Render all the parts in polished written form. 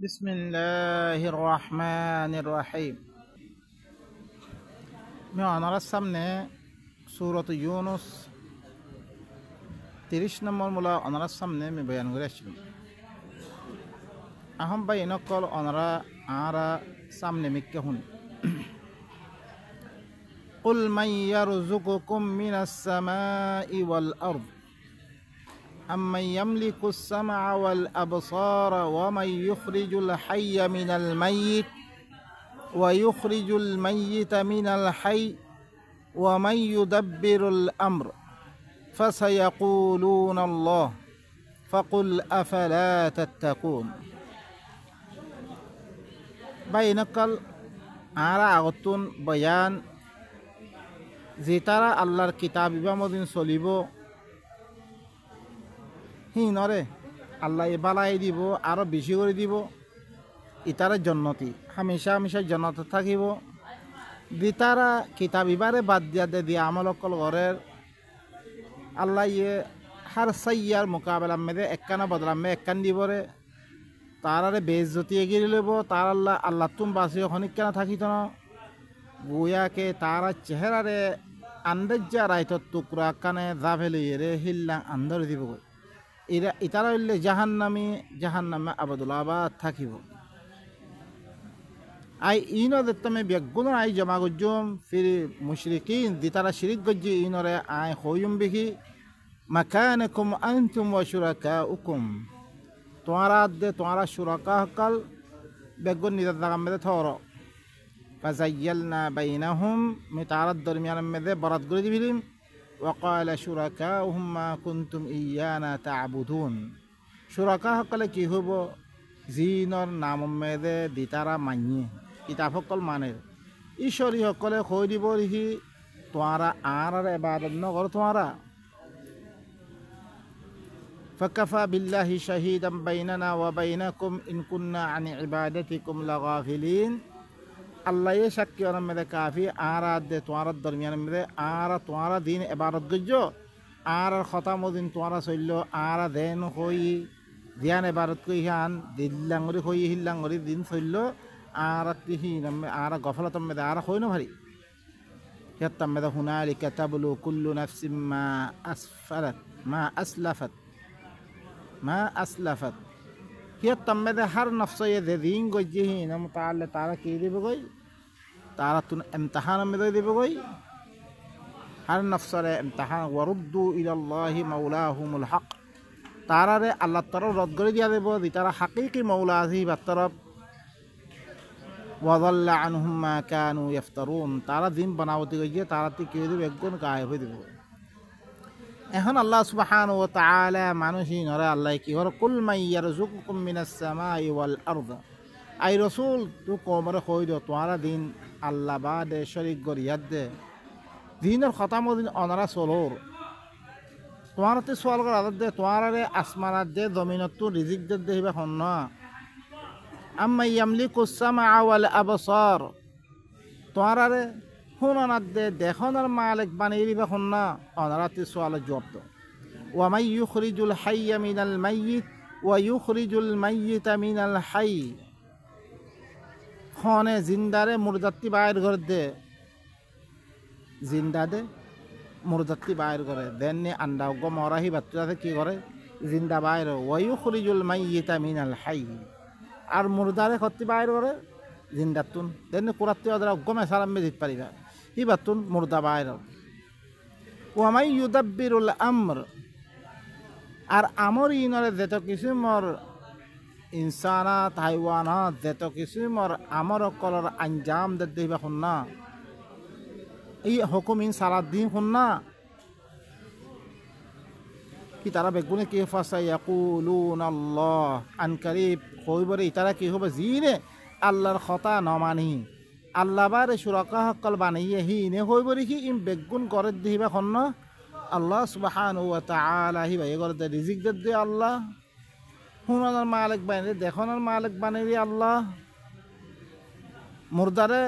بسم الله الرحمن الرحيم আপনারা সামনে সূরাত ইউনুস 30 নম্বর মূলা আপনারা সামনে আমি বয়ান করে আসছি আহম ভাই নকল আপনারা আরা সামনে মিক্কে হুন قل من يرزقكم من السماء والأرض أمن يملك السمع والأبصار ومن يخرج الحي من الميت ويخرج الميت من الحي ومن يدبر الأمر فسيقولون الله فقل أفلا تتقون بينقل على أغتون بيان زيتارا الله الكتاب بمدين صليبو হিনরে আল্লাহ বালাই দিব আরো বেশি করে দিব ইতারা জন্নতি হামেশা হামেশা জন্নত থাকিব দিতারা কিতাব ইবারে বাদ দিয়া আমল কল ঘরের আল্লাহ ইয়ে হার সাইয়ার মোকাবেলা মেদে একখানা বদলামে একখান দিবরে তারারে বেজ্জতি এগিয়ে লব তার আল্লাহ তুম বাসিও খনিকখানা থাকিত না গুয়াকে তারা চেহারারে আন্দাজ্জা রাইতর টুকরা কানে যা ফেলিয়ে হিল্লা আন্দর দিব ইতারা হইলে জাহান্নামে আবাদুল্লাবাদ থাকিব আই ইনো দেখতামে বেগুন আই জমা গজ্জুম ফির মুশরিকিন দিতারা শিরিক গজ্জি ইনরে আই হইম বিহি মাকানাকুম আনতুম ওয়া শুরাকাউকুম তোমারা শুরাকা হকাল বেগুন নিদার দাগাম মেদে থর ফাজাইয়ালনা বাইনাহুম মিতারাদ দরমিয়ান মেদে বরাত করে দিবিলিম وقال شركاؤهم ما كنتم إيانا تعبدون شركاء হকলে কি হব জিনর নাম মেদে দিতারা মানিয়ে কিতাব হকল মানে ঈশ্বরী হকলে কই দিব রিহি তোয়ারা আর ইবাদত নগর তোয়ারা فكفى بالله شهيدا بيننا وبينكم إن كنا عن عبادتكم لغافلين আল্লাহ সাক্ষী ওর মেদে কাফি আর দে তোমার দরমিয়ান মেদে আর তোমার দিন এবারত গজ্জ আর খতামদিন তোমার চলল আর দেন হই ধ্যান এবারত কই হান দিল্লাঙ্গরি হই হিল্লাঙ্গরি দিন চলল আর তিহি আর গফলত মেদে আর হই না ভারি ইয়াত্তাম মেদে হুনালিকা তাবলু কুল্লু নাফসিম মা আসলাফাত ইয়াত্তাম মেদে হার নফসয়ে দে দিন গজ্জি হিন তাহলে তারা কি দিবে গই তারা তুন ইমতিহান মেদে দিবে গই হার নফসরে ইমতিহান ওয়ারুদ্দু ইলাল্লাহি মাওলাহুমুল হক তারারে আল্লাহ তরফ রদ করে দিয়া দেব তারা হাকিকি মাওলা আজি বাতরফ ওয়াদাল্লা আনহুম মা কানু ইফতারুন তারা দিন বানাওতি গইয়ে তারা তি কি দিবে একগুণ গায়েব হয়ে দিবে এখন আল্লাহ সুবহানাহু ওয়া তাআলা মানুষই নরে আল্লাহ কি হর কুল মাইয়ারযুকুকুম মিনাস সামাই ওয়াল আরদ আই রাসূল তু কমরে কই দ তোরা দিন আল্লাহ বাদে শরীক গরিয়াদ দে দিনের খতাম দিন অনারা সলোর তোরাতে সওয়াল কর আদত দে তোরারে আসমানাত দে জমিনত তু রিজিক দে দেবা হন্না আম্মা ইয়ামলিকুস সামা ওয়াল আবসার তোরারে হুনানাত দে দেখনার মালিক বানিয়ে দিবা হন্না অনারাতে সওয়ালের জবাব দাও ওয়া মাই ইউখরিজুল হাইয়া মিনাল মাইয়িত ওয়া ইউখরিজুল মাইয়িতা মিনাল হাই খনে জিন্দারে মুরদাত্তি বাইর করে দে জিন্দা দে মুরদাত্তি বাইর করে দেননি আন্ডা গো মরাহি বাচ্চাতে কি করে জিন্দা বাইর ওয়া ইউখরিজুল মাইয়িতা মিনাল হাই আর মুরদারে খত্তি বাইর করে জিন্দাতুন দেননি কুরাত্তি ওদরা গমে সালাম দিতে পারিবা হিবাতুন মুর্দা বাইর ওয়া মাই ইউদাব্বিরুল আমর আর আমর ইনরে যেত কিছু মর ইনসানাত হাইওয়ানাত যেত কিছু মর আমর কলর আঞ্জাম দে দিবা শুননা এই হুকুম ইন সারা দিন শুননা কি তারা বেগুনে কি ফাসা ইয়াকুলুন আল্লাহ আন করিব কইবরে তারা কি হবে জিনে আল্লাহর খতা নমানি আল্লাহ বারে শুরাকা হকল বানাইয়ে হি নে হই বরি কি ইম বেগুন করে দিবা খন্ন আল্লাহ সুবহানাহু ওয়া তাআলা হি ভাই করে রিজিক দে আল্লাহ হুনার মালিক বানাই দেখনার মালিক বানাই আল্লাহ মুরদারে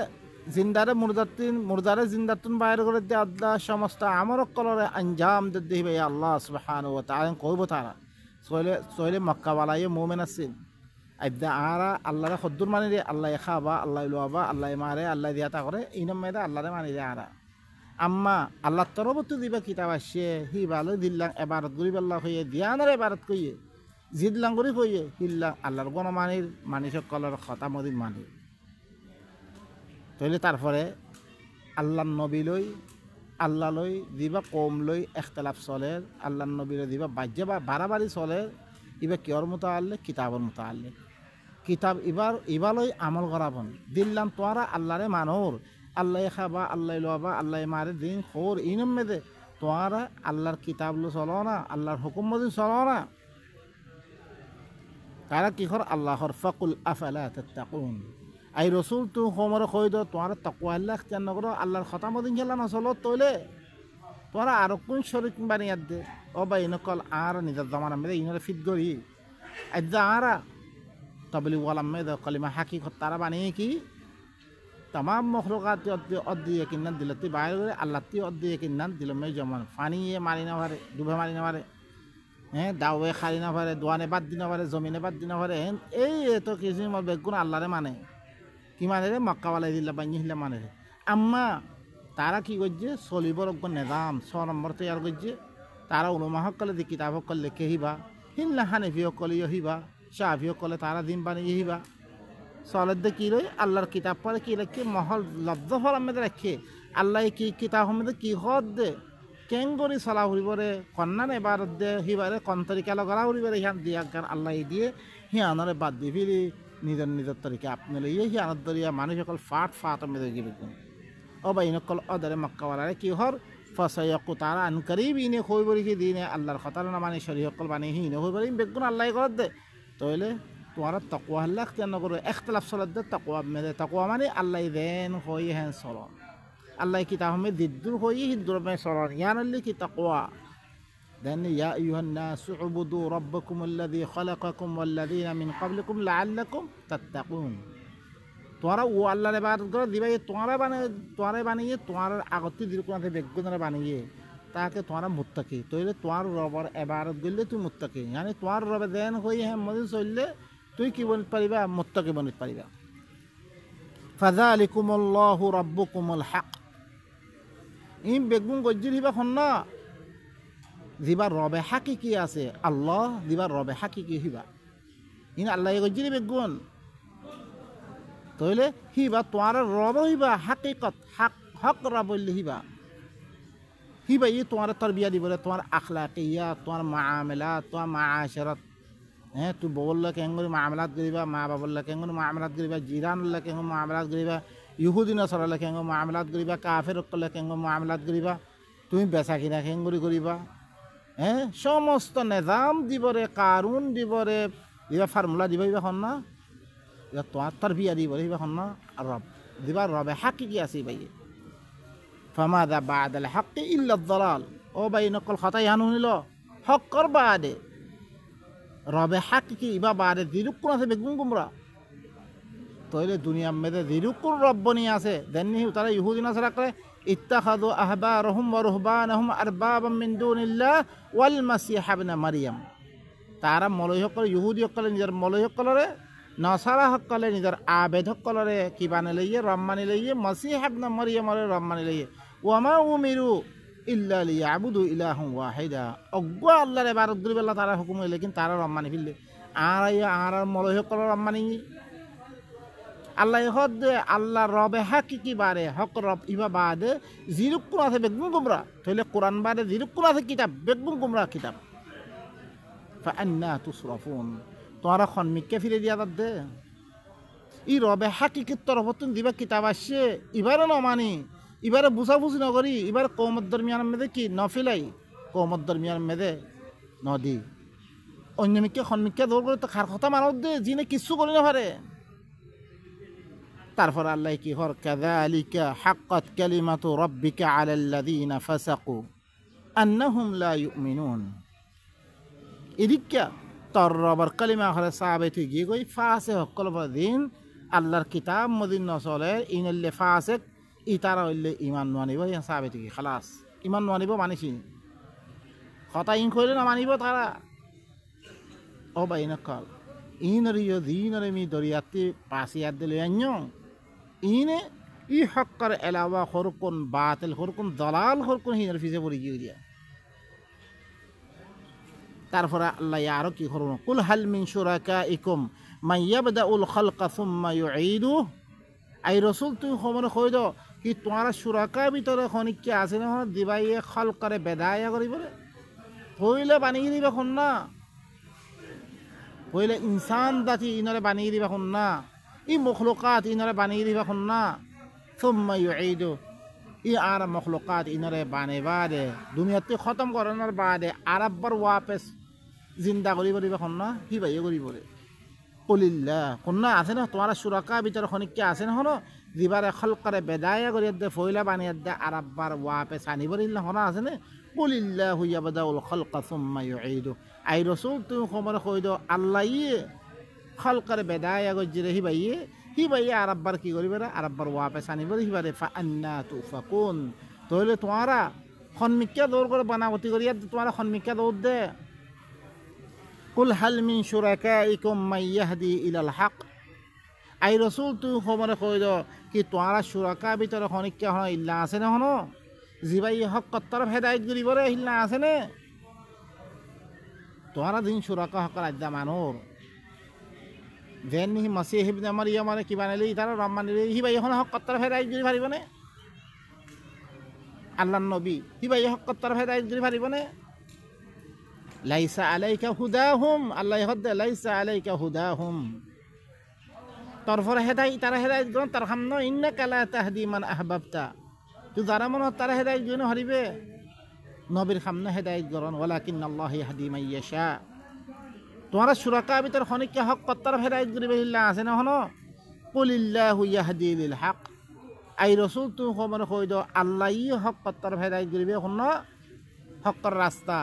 জিন্দাতুন বাইর করে দে আল্লাহ সমস্ত আমর কলরে আঞ্জাম দে ভাই আল্লাহ সুবহানাহু ওয়া তাআলা কইব তারা সইলে মক্কা ওয়ালায়ে মুমিন আছেন আইদা আরা আল্লাহরে খদ্দুর মানি রে আল্লাহ খাবা আল্লাহ লোয়াবা আল্লাহ মারে আল্লাহ দিয়াতা করে ইনম মেয়েদা আল্লাহরে মানি রে আরা আম্মা আল্লাহ তরবতো দিবা কিতাব আসছে হি ভালো দিল্লাং এবারত গরিব আল্লাহ হইয়ে দিয়ানার এবারত কইয়ে জিদলাং গরিব হইয়ে হিল্লাং আল্লাহর গণমানির মানি সকলের খতা মদিন মানি তইলে তারপরে আল্লাহ নবী লই আল্লাহ লই দিবা কম লই এখতলাফ চলে আল্লাহ নবী লই দিবা বাজ্যে বা বাড়াবাড়ি চলে ইবা কিয়র মতো আনলে কিতাবর মতো আনলে কিতাব ইবার লই আমল করাবন দিল্লাম তোয়ারা আল্লাহরে মানোর আল্লাহ খাবা আল্লাহ লোয়াবা আল্লাহ মারে দিন খোর ইনম মেদে তোয়ারা আল্লাহর কিতাব লো চলো না আল্লাহর হুকুম মদিন চলো না তারা কি কর আল্লাহর ফাকুল আফালা তাত্তাকুন আই রসুল তু হোমরে কই দো তোমার তাকওয়া আল্লাহ ইখতিয়ার নকরো আল্লাহর কথা মদিন খেলা না চলো তইলে তোরা আর কোন শরীক বানিয়ে দে ও বা ইনকল আর নিজের জমানা মেদে ইনরে ফিট করি আজ্জা আরা তবলি ওয়ালাম মেদে কলিমা হাকিকত তারা বানিয়ে কি तमाम मखलूक़ात अद्दी यकीनन दिलती बाहर करे अल्लाह ती अद्दी यकीनन दिल में जमान पानी ये मारी ना भरे डूबे मारी ना भरे हैं दावे खाली ना भरे दुआने बात दिना भरे जमीने बात दिना भरे ए तो किसी में बेगुन अल्लाह रे माने कि माने रे मक्का वाले दिल बानी हिला माने रे अम्मा तारा की गज्जे सोलिबर को निज़ाम 100 नंबर तैयार गज्जे तारा उलमा हक कले दी किताब हक कले के ही बा हिला हनफी हक कले यही बा शाफी हक कले तारा दिन बानी यही बा সলদ্দে কি রই আল্লাহর কিতাব পড়ে কি রেখে মহল লব্ধ ফল আমাদের রেখে আল্লাহ কি কিতাব আমাদের কি হদ দে কেন করি চলা ফুরিবরে কন্যা এবার দে সিবারে কন তরিকা লগা ফুরিবরে সিয়ান দিয়া গান আল্লাহ দিয়ে সিয়ানরে বাদ দি ফিরি নিজের নিজের তরিকা আপনি লইয়ে সিয়ানত দরিয়া মানুষ সকল ফাট মেদে গিয়ে ও বা ইনকল অদরে মক্কাওয়ালারে কি হর ফসাইকু তারা আনকারিব ইনে হই বলি কি দিনে আল্লাহর কথা না মানে শরীয়কল বানি হিনে হই বলি বেগুন আল্লাহ কর দে তইলে তোমার তাকওয়া আল্লাহ ইখতিয়ার নকরো ইখতিলাফ চলে দে তাকওয়া মেদে তাকওয়া মানে আল্লাহ দেন হই হেন চলন আল্লাহ কিতাব মে দিদ্দুর হই হিদ্দুর মে চলন ইয়ানাল্লি কি তাকওয়া দেন ইয়া আইয়ুহান নাস উবুদু রাব্বাকুম আল্লাযী খালাকাকুম ওয়াল্লাযীনা মিন ক্বাবলিকুম লাআল্লাকুম তাত্তাকুন তোমরা ও আল্লাহর ইবাদত করো দিবাই তোমরা বানিয়ে তোমার আগতে দিল কোনাতে বেগুনরে বানিয়ে তাকে তোমরা মুত্তাকি তইলে তোমার রবের ইবাদত করলে তুই মুত্তাকি মানে তোমার রবে দেন হই হেন মদিন চললে তুই কি বনিত পারিবা মুত্তাকি বনিত পারিবা ফাযালিকুমুল্লাহু রাব্বুকুমুল হক ইন বেগুন গজ্জির হিবা খন্না দিবা রবে হাকিকি আছে আল্লাহ দিবা রবে হাকিকি হিবা ইন আল্লাহ গজ্জির বেগুন তইলে হিবা তোমার রব হিবা হাকিকত হক রব হিবা হিবা ই তোমার তরবিয়া দিবলে তোমার আখলাকিয়া তোমার মুআমালাত তোমার মাআশারাত হ্যাঁ তুই বউল্লা কেঙ্গুরি মামলাত করিবা মা বাবুল্লা কেঙ্গুরি মামলাত করিবা জিরানুল্লাহ কেঙ্গুরি মামলাত করিবা ইহুদি নসরাল্লাহ কেঙ্গুরি মামলাত করিবা কাফের অকল্লা কেঙ্গুরি মামলাত করিবা তুমি বেচা কিনা কেঙ্গুরি করিবা হ্যাঁ সমস্ত নিজাম দিবরে কারুন দিবরে দিবা ফর্মুলা দিবা এখন না এবার তোমার তরবিয়া দিবরে এখন না রব দিবা রবে হাকি কি আছে ভাই ফামাদা বাদাল হাক্কি ইল্লা দালাল ও ভাই নকল খাতাই হানু নিল হক কর বাদে রবে হাকি ইবা বাদে দিরুকুন আছে বেগুন কুমড়া তইলে দুনিয়া মেদে দিরুকুর রব্ব নিয়ে আছে দেননি তারা ইহুদি নাসারা করে ইত্তাখাযু আহবারহুম ওয়া রুহবানাহুম আরবাবাম মিন দুনিল্লাহ ওয়াল মাসিহ ইবনে মারইয়াম তারা মলয় সকল ইহুদি সকলে নিজের মলয় সকলরে নসারা সকলে নিজের আবেদ সকলরে কি বানে লইয়ে রব মানি লইয়ে মাসিহ ইবনে মারইয়ামরে রব মানি লইয়ে ওয়া মা উমিরু ইল্লা লিয়াবুদু ইলাহান ওয়াহিদা অজ্ঞ আল্লাহর ইবাদত করিবে আল্লাহ তারা হুকুম হইলে কিন্তু তারা রব মানি ফেললে আর মলয় সকল রব মানি আল্লাহ হদ আল্লাহ রবে হাকিকি বারে হক রব ইবা বাদে জিরুকুন আছে বেগুন গুমরা তাহলে কোরআন বাদে জিরুকুন আছে কিতাব বেগুন গুমরা কিতাব ফাআন্না তুসরাফুন তোরা খনমিকে ফিরে দিয়া দে ই রবে হাকিকির তরফতুন দিবা কিতাব আসছে ইবারে ন মানি ইবারে বুঝাবুঝি নকরি ইবারে কৌমত দরমিয়ান মেদে কি নফিলাই কৌমত দরমিয়ান মেদে নদী অন্যমিকে খনমিকে দৌড় করে তো খার কথা মানব দে যিনি কিছু করি না পারে তারপর আল্লাহ কি হর কাযালিকা হাক্কাত কালিমাতু রাব্বিকা আলাল্লাযীনা ফাসাকু আন্নাহুম লা ইউমিনুন এদিকে তোর রবের কালিমা হলে সাহাবেতে গিয়ে গই ফাসে হকল দিন আল্লাহর কিতাব মদিন নচলে ইনল্লে ফাসেক ইতারা হইলে ইমান মানিব ইয়া সাহাবেতে গিয়ে খালাস ইমান মানিব মানিছি কথা ইন কইলে না মানিব তারা ও বাইনা কল ইনরিও দিনরে মি দরিয়াতে পাসিয়াত দিলে আন্য ইনে ই হক্কর এলাওয়া হরকুন বাতিল হরকুন দলাল হরকুন হিনের ফিসে পড়ে গিয়ে দিয়া তারপরে আল্লাহ আরো কি করুন কুল হাল মিন শুরাকাইকুম মান ইয়াবদাউল খালকা সুম্মা ইউঈদু আই রাসূল তুই খবর কই দাও কি তোমার শুরাকা ভিতরে খনিক কি আছে না দিবাইয়ে খালকারে বেদায়া করিবরে পইলে বানিয়ে দিবা কোন না পইলে ইনসান দাতি ইনরে বানিয়ে দিবা কোন না ই মখলুকাত ইনরে বানিয়ে দিবা কোন না সুম্মা ইউঈদু ই আর মখলুকাত ইনরে বানিবাদে দুনিয়াতে খতম করানোর বাদে আরব্বার ওয়াপেস জিন্দা করিব দিবা কোন না হি ভাইয়ে করিবরে কুলিল্লাহ কোন না আছে না তোমার শুরাকা ভিতরে খনিক কি আছে না হনো দিবারে খালকারে বেদায়া করিয়া দে ফইলা বানিয়ে দে আরব্বার ওয়াপেস আনিবরিল্লাহ হনা আছে না কুলিল্লাহু ইয়াবদাউল খালকা সুম্মা ইউঈদু আই রাসূল তুই খবর কই দাও আল্লাহ খালকারে বেদায়া গজিরে হি ভাইয়ে আরব্বার কি করিবরে আরব্বার ওয়াপেস আনিবরে হিবারে ফা আন্না তুফাকুন তাহলে তোমারা খনমিক্কা দৌড় করে বানাবতি করিয়া তোমারা খনমিক্কা দৌড় দে কুল হাল মিন শুরাকাইকুম মান ইয়াহদি ইলাল হক আই রাসূল তুই খবর কই দাও কি তোমারা শুরাকা ভিতরে খনিক্কা হন ইল্লা আছে না হনো জিবাই হক তরফ হেদায়েত করিবরে ইল্লা আছে না তোমারা দিন শুরাকা হকর আদ্দা মানুর যেন হি মাসিহ ইবনে মারইয়াম মানে কি বানাইলি তারা রহমান হি ভাই এখন হক তরফ হেদায়েত করি পারিবনে আল্লাহর নবী হি ভাই হক তরফ হেদায়েত করি পারিবনে লাইসা আলাইকা হুদাহুম আল্লাহ হদ্দে লাইসা আলাইকা হুদাহুম তরফর হেদায়েত তারা হেদায়েত গ্রহণ তার হামন ইন্নাকা লা তাহদি মান আহবাবতা তুই যারা মনে তারা হেদায়েত গ্রহণ হরিবে নবীর সামনে হেদায়েত গ্রহণ ওয়ালাকিন্নাল্লাহ ইয়াহদি মান ইয়াশা তোমারা শুরাকা ভিতর খনিক হক তরফ হেদায়েত করিবে ইল্লা আছে না হনো কুলিল্লাহু ইয়াহদি লিল হক আই রাসূল তুই খবর কই দাও আল্লাহই হক তরফ হেদায়েত করিবে হন হকর রাস্তা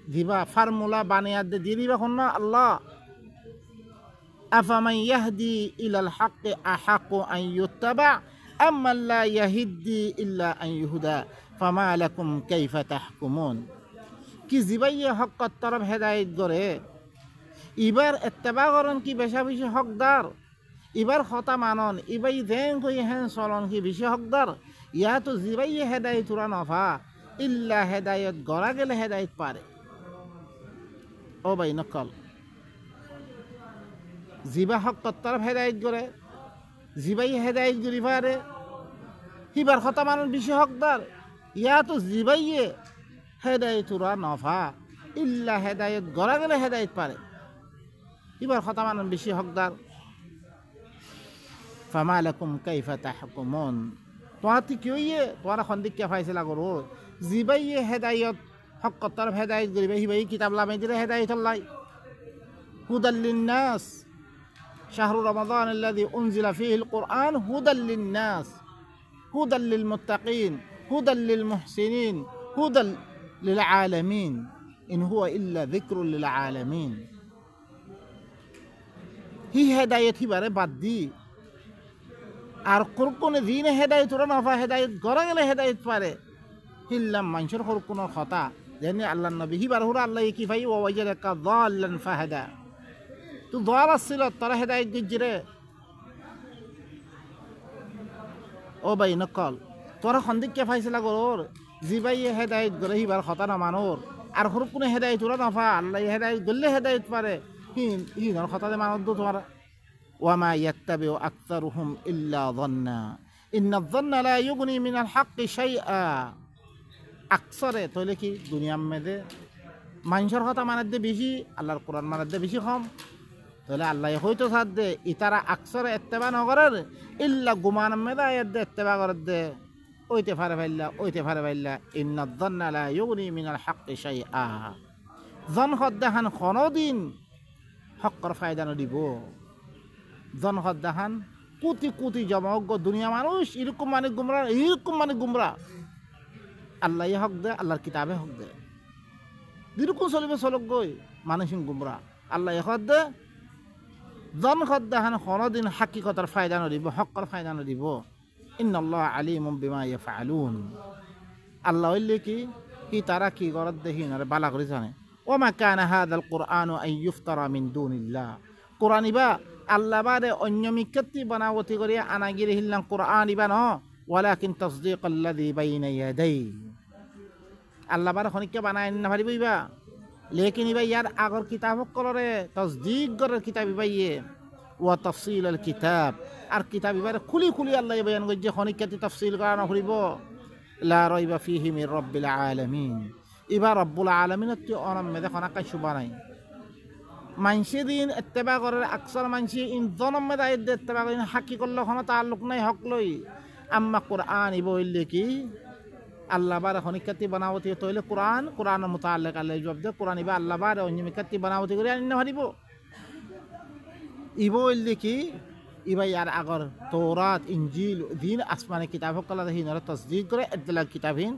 দিবা ফর্মুলা বানিয়ে দিয়ে দিবা কোন না আল্লাহ আফামান ইয়াহদি ইলাল হক আহাকু আন ইউত্তাবা আম্মা লা ইয়াহদি ইল্লা আন ইউহদা ফামা লাকুম কাইফা তাহকুমুন কি জিবাইয়ে হক তরফ হেদায়েত করে এবার ইত্তেবা করন কি বেশা বেশি হকদার এবার হতা মানন ইবাই যেন কই হেন চলন কি বেশি হকদার ইয়া তো জিবাইয়ে হেদায়েত উরা নফা ইল্লা হেদায়েত গড়া গেলে হেদায়েত পারে ও ভাই নকল জিবা হক তরফ হেদায়েত করে জিবাই হেদায়েত করি পারে হিবার কথা মানুষ বেশি হকদার ইয়া তো জিবাইয়ে হেদায়েত উরা নফা ইল্লা হেদায়েত গড়া গেলে হেদায়েত পারে হিবার কথা মানুষ বেশি হকদার ফামা লাকুম কাইফা তাহকুমুন তোমার কি হইয়ে তোমার খন্দিক কে ফাইসলা করো জিবাইয়ে হেদায়েত হক তরফ হেদায়েত করিবে হিবাই কিতাব লামাই দিলে হেদায়েত লাই হুদাল লিন্নাস শাহরু রমাদান আল্লাযী উনজিলা ফীহিল কুরআন হুদাল লিন্নাস হুদাল লিল মুত্তাকিন হুদাল লিল মুহসিনিন হুদাল লিল আলামিন ইন হুয়া ইল্লা যিকরুল লিল আলামিন হি হেদায়েত হিবারে বাদ দি আর কোন দিনে হেদায়েত ওরা নফা হেদায়েত গড়া গেলে হেদায়েত পারে হিল্লাম মানুষের কোন কথা যেন আল্লাহ নবী হিবার হুরা আল্লাহ কি ভাই ও ওয়াজাদাকা যাল্লান ফাহাদা তো দোয়ার আসছিল তারা হেদায়েত গিজরে ও ভাই নকল তোরা খন্দিক কে ফাইসলা গরর জিবাই হেদায়েত গরে হিবার কথা না মানোর আর হর কোন হেদায়েত ওরা নফা আল্লাহ হেদায়েত গলে হেদায়েত পারে হিনর কথা দে মানদ তোমার ওয়ামা ইয়াত্তাবিউ আকতারুহুম ইল্লা যান্না ইন্নায যান্না লা ইউগনি মিনাল হাক্কি শাইআ আকসরে তইলে কি দুনিয়ার মেদে মানুষের কথা মানার দে বেশি আল্লাহর কোরআন মানার দে বেশি কম তাহলে আল্লাহ হয়তো সাথ দে ইতারা আকসরে এত্তেবা নগরের ইল্লা গুমান মেদা দে এত্তেবা করার দে ওইতে ফারে ফাইল্লা ইন্নায যান্না লা ইউগনি মিনাল হাক্কি শাইআ জন হদ্দাহান কোনদিন হক্কর ফায়দা নদিব জন হদ্দাহান কোটি কোটি জমজ্ঞ দুনিয়া মানুষ এরকম মানে গুমরা আল্লাহ হক দে আল্লাহর কিতাবে হক দে যেরকম চলিবে চলক গই মানুষ গুমরা আল্লাহ হক দে জন হদ্দাহান কোনদিন হাকিকতার ফায়দা নদিব হক্কর ফায়দা নদিব ইন্নাল্লাহ আলিমুম বিমা ইয়াফআলুন আল্লাহ হইলে কি তারা কি করত দেখি না বালা করে জানে ওমা কানা হাযাল কুরআনু আন ইফতারা মিন দুনিল্লাহ কোরআন ইবা আল্লাহ বাদে অন্য মিক্ষাতি বানাবতি করিয়া আনাগিরি হিল্লাম কোরআন ইবা ন ওয়ালাকিন তাসদীকাল্লাযী বাইনা ইয়াদাই আল্লাহ বাদে খনিকে বানায় না পারিব ইবা লেকিন ইবা ইয়ার আগর কিতাব কলরে তাসদীক করার কিতাব ইবা ইয়ে ওয়া তাফসীলাল কিতাব আর কিতাব ইবা খুলি খুলি আল্লাহ বয়ান করছে খনিকাতি তাফসীল করা না করিব লা রাইবা ফীহি মির রাব্বিল আলামিন ইবা রব্বুল আলামিনের তো অনাম মেদে খনাকা শুবা নাই মানসি দিন ইত্তেবা করার আকসার মানসি ইন জনম মেদে আইদ ইত্তেবা করেন হাকি করলে কোনো তাল্লুক নাই হক লই আম্মা কোরআন ইবো ইল্লে কি আল্লাহ বার খনিকাতি বানাওতি তইলে কোরআনের মুতাআল্লিক আল্লাহ জবাব দে কোরআন ইবা আল্লাহ বার অন্য মিকাতি বানাওতি করে আনিনা ভারিব ইবো ইল্লে কি ইবা ইয়ার আগর তৌরাত ইনজিল দিন আসমানি কিতাব কলা হিনর তাসদীক করে ইদলা কিতাবিন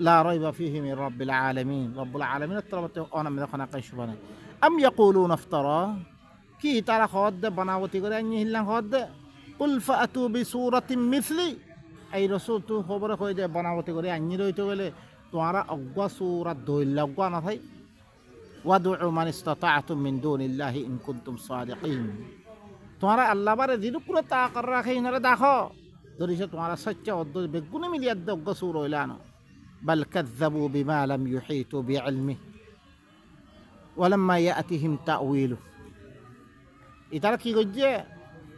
লা রাইবা ফীহি মির রাব্বিল আলামিন রব্বুল আলামিনের তরফতে অনাম মেদে খনাকা শুবা নাই আম ইয়াকুলুনা ইফতারা কি তারা খদ বানাওতি করে আনি হিল্লাম খদ কুল ফাতু বিসূরাতিন মিসলি এই রাসূল তো খবর কই দে বানাওতি করে আনি রইতে গেলে তোমরা অজ্ঞা সূরা দইল্লা অজ্ঞা না থাই ওয়াদউ মান ইসতাতা'তুম মিন দুনিল্লাহি ইন কুনতুম সাদিকিন তোমরা আল্লাহ বারে দিন পুরো তাকার রাখে ইনারে দেখো দরিছে তোমরা সচ্চ অদ্দ বেগুনে মিলিয়াদ অজ্ঞা সূরা হইলানো বাল কাযাবু বিমা লাম ইউহিতু বিইলমিহি ওয়ালাম্মা ইয়াতিহিম তাউইলু ইতারা কি কইছে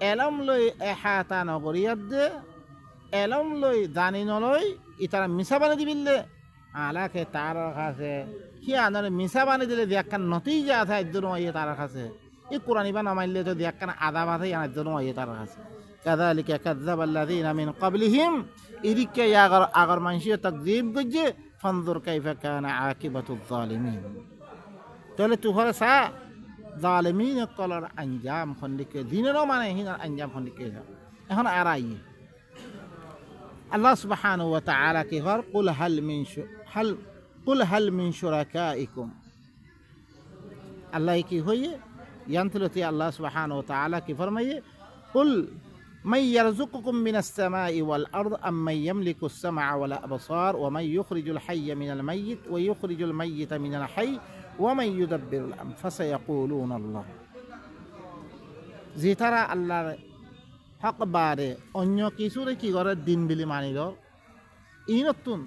এলম লই এহাতা নগরিয়াত দে এলম লই জানি নলই ইতারা মিছা বানি দিবিলে আলাকে তার কাছে কি আনারে মিছা বানি দিলে দেখান নতিজা আছে একজন ওই তার কাছে এই কোরআন ইবা নামাইলে তো দেখান আদা বাধে একজন ওই তার কাছে কাযালিকা কাযাবাল্লাযিনা মিন ক্বাবলিহিম ইরিকা আগর মানসিয়ে তাকযীব গজে ফানজুর কাইফা কানা আকিবাতুয যালিমিন তাহলে তুহর সা জালিমিন কলর আঞ্জাম খন্ডিকে দিনেরও মানে হিনার আঞ্জাম খন্ডিকে এখন আর আই আল্লাহ সুবহানাহু ওয়া তাআলা কি হর কুল হাল মিন শুরাকাইকুম আল্লাহ কি হইয়ে ইয়ান্তলতি আল্লাহ সুবহানাহু ওয়া তাআলা কি ফরমাইয়ে কুল من يرزقكم من السماء والأرض أم من يملك السمع والأبصار ومن يخرج الحي من الميت ويخرج الميت من الحي ومن يدبر الأمر فسيقولون الله যেতারা আল্লাহর হক বারে অন্য কিছুরে কি করে দিন বিলি মানিল ইনতুন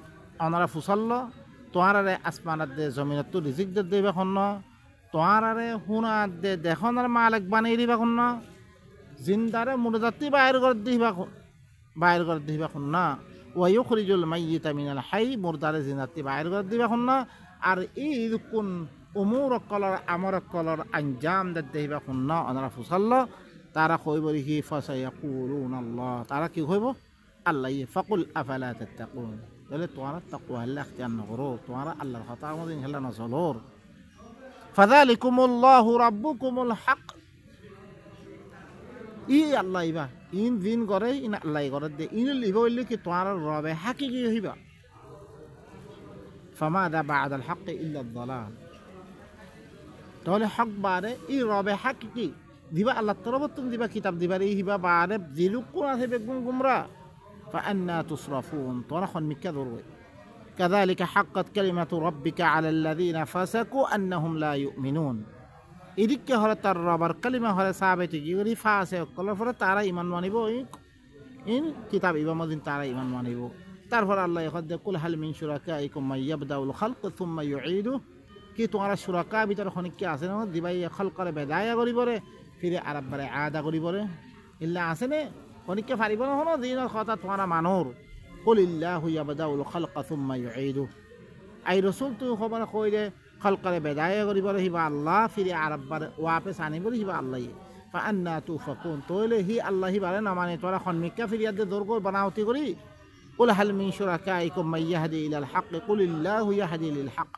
অনারা ফুসাল্ল তোহারারে আসমানাত দে জমিনত রিজিক দে দেবে খন্ন তোহারারে হুনাত দে দেখনার মালিক বানাই দিবা খন্ন জিন্দারে মুরদাতি বাইর করে দিবা খন্ন ওয়ায়ুখরিজুল মাইয়িতা মিনাল হাই মুরদারে জিন্দাতি বাইর করে দিবা খন্ন আর এই কোন উমুর কলর আমর কলর আঞ্জাম দেহিবা শুন অনারা ফুসাল্ল তারা কইব হি ফাসায়াকুলুন আল্লাহ তারা কি কইব আল্লাহ ফাকুল আফালা তাত্তাকুন তাহলে তোমরা তাকওয়া আল্লাহ ইখতিয়ার নকরো তোমরা আল্লাহর কথা মতে হেলা না চলোর ফাযালিকুমুল্লাহু রাব্বুকুমুল হক ই আল্লাহ ইবা ইন দিন করে ইন আল্লাহ করে দে ইন লিব হইলে কি তোমরা রবে হাকিকি হইবা ফামাদা বা'দাল হক ইল্লা আদ-দালাল তাহলে হক বারে ই রবে হাকিকি দিবা আল্লাহ তরফতুন দিবা কিতাব দিবা ই হিবা বারে জিলুক কোন আছে বেগুন গুমরা فأنا تصرفون طرحا مكذر كذلك حقت كلمة ربك على الذين فسقوا أنهم لا يؤمنون إذك هرت الربر كلمة هرت ثابت يغري فاسق كل فرت ترى إيمان وانيبو إن كتاب إمام الدين ترى إيمان وانيبو তারপর আল্লাহ يقول قل هل من شركائكم من يبدأ الخلق ثم يعيده কি তোমার শুরাকা ভিতর খনিক কি আছে না দিবাই খলকরে বেদায়া করি পরে ফিরে আরব বারে আদা করি পরে ইল্লা আছে নে খনিককে ফারিব না হনো দিনের কথা তোমার মানুর কুলিল্লাহু ইয়াবদাউল খালকা সুম্মা ইউঈদু আই রাসূল তো খবর কইলে খলকরে বেদায়া করি পরে হিবা আল্লাহ ফিরে আরব বারে ওয়াপস আনি বলি হিবা আল্লাহ ফাআন্না তুফাকুন তোলে হি আল্লাহ বারে না মানে তোরা খনিককে ফিরিয়া দে দরগো বানাওতি করি কুল হাল মিন শুরাকাইকুম মাইয়াহদি ইলাল হক কুলিল্লাহু ইয়াহদি লিল হক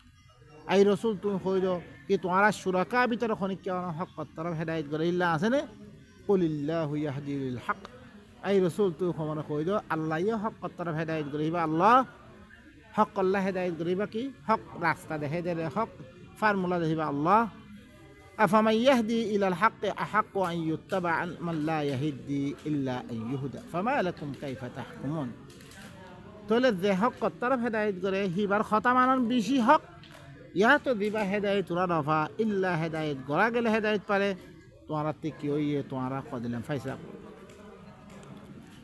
আই রসুল তুমি কইল কি তোমার শুরাকা ভিতরে খনিক হক তরফ হেদায়েত করে ইল্লা আছে নে কুলিল্লাহু ইয়াহদি লিল হক আই রসুল তুমি খবর কইল আল্লাহ হক তরফ হেদায়েত করে হিবা আল্লাহ হক আল্লাহ হেদায়েত করিবা কি হক রাস্তা দেখে দে হক ফর্মুলা দেখিবা আল্লাহ আফামান ইয়াহদি ইলাল হক আহাক্কু আন ইউত্তাবা মান লা ইয়াহদি ইল্লা আন ইউহদা ফামা লাকুম কাইফা তাহকুমুন তাহলে যে হক তরফ হেদায়েত করে হিবার কথা মানন বেশি হক ইয়া তো দিবা হেদায়েত তোরা নফা ইল্লা হেদায়েত গড়া গেলে হেদায়েত পারে তোমারা তে কি হইয়ে তোমারা কদিলাম ফাইসা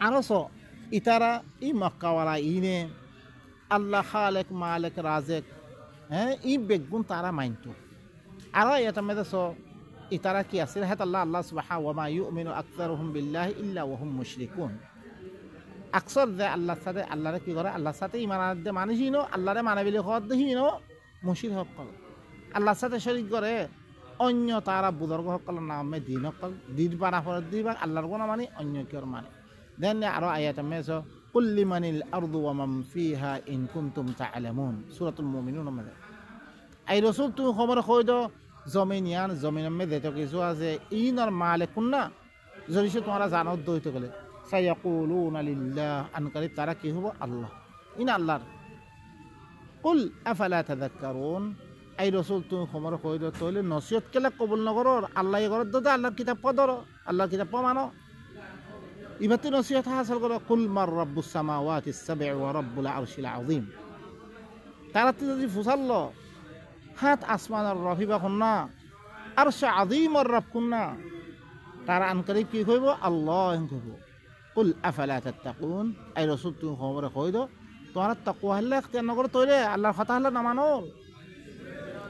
আরো ইতারা ই মক্কাওয়ালা ইনে আল্লাহ খালেক মালেক রাজেক হ্যাঁ ই বেগুন তারা মাইনতো আরো এটা মেদে ইতারা কি আছে হেত আল্লাহ আল্লাহ সুবহানাহু ওয়া মা ইউমিনু আকসারুহুম বিল্লাহি ইল্লা ওয়া হুম মুশরিকুন আকসর যে আল্লাহর সাথে আল্লাহরে কি করে আল্লাহর সাথে ইমান আনতে মানুষইনো আল্লাহরে মানাবিলি হদ দেহিনো মুশরিক হকল আল্লাহর সাথে শরীক করে অন্য তারা বুজুর্গ হকল নামে দিন হকল দিন বানা ফরত দিবা আল্লাহর কোন মানে অন্য কেউ মানে দেন আরো আয়াত মেসো কুল লিমানিল আরদু ওয়া মান ফিহা ইন কুনতুম তা'লামুন সূরাতুল মুমিনুন মধ্যে এই রাসূল তুমি খবর কই দাও জমিনিয়ান জমিনের মধ্যে তো কিছু আছে ইনর মালিক কুন্না যদি তোমরা জানো দইতে গেলে সায়াকুলুনা লিল্লাহ আনকারি তারা কি হবো আল্লাহ ইন আল্লাহর কুল আফালা তাযাক্কারুন এই রাসূল তুমি খবর কই দাও তাহলে নসিহত কেলা কবুল নগর আল্লাহ ঘরত দাও আল্লাহর কিতাব পড়ো আল্লাহর কিতাব মানো ইবাতি নসিহত হাসিল করো কুল মার রাব্বুস সামাওয়াতিস সাব'i ওয়া রাব্বুল আরশিল আযীম তারা যদি ফুসাল্লো হাত আসমানের রফিবা খুন্না আর সে আযীমর রব খুন্না তারা আনকারি কি কইব আল্লাহ কইব কুল আফালা তাত্তাকুন এই রাসূল তুমি খবরে কই দাও তোমরা তাকওয়া হলে ইখতিয়ার নগর তইরে আল্লাহর কথা হলে না মানো